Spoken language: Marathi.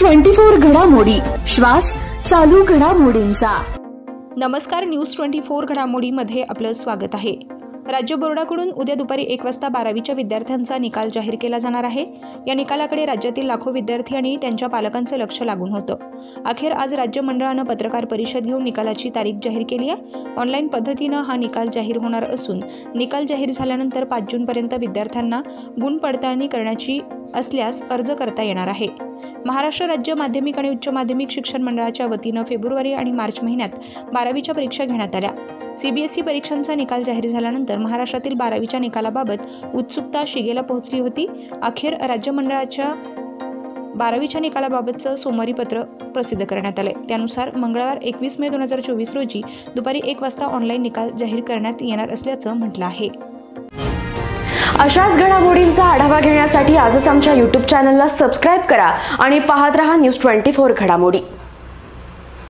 24 घडामोडी, श्वास चालू घडामोडींचा। नमस्कार, न्यूज 24 घडामोडीमध्ये आपलं स्वागत आहे। राज्य बोर्डाकडून उद्या दुपारी 1 वाजता 12वीच्या विद्यार्थ्यांचा निकाल जाहीर केला जाणार आहे। या निकालाकडे राज्यातील लाखो विद्यार्थी आणि त्यांच्या पालकांचं लक्ष लागून होतं। अखेर आज राज्य मंडळानं पत्रकार परिषद घेऊन निकालाची तारीख जाहीर केली आहे। ऑनलाईन पद्धतीनं हा निकाल जाहीर होणार असून निकाल जाहीर झाल्यानंतर 5 जूनपर्यंत विद्यार्थ्यांना गुण पडताळणी करण्याची असल्यास अर्ज करता येणार आहे। महाराष्ट्र राज्य माध्यमिक आणि उच्च माध्यमिक शिक्षण मंडळाच्या वतीनं फेब्रुवारी आणि मार्च महिन्यात 12वीच्या परीक्षा घेण्यात आल्या। CBSE परीक्षांचा निकाल जाहीर झाल्यानंतर महाराष्ट्रातील 12वीच्या निकालाबाबत उत्सुकता शिगेला पोहोचली होती। अखेर राज्य मंडळाच्या 12वीच्या निकालाबाबतचं सोमवारी पत्र प्रसिद्ध करण्यात आले। त्यानुसार मंगळवार 21 मे 2024 रोजी दुपारी 1 वाजता ऑनलाईन निकाल जाहीर करण्यात येणार असल्याचं म्हटलं आहे। अशाच घडामोडींचा आढावा घेण्यासाठी आजच आमच्या YouTube चॅनलला सबस्क्राइब करा आणि पाहत रहा न्यूज 24 घडामोडी।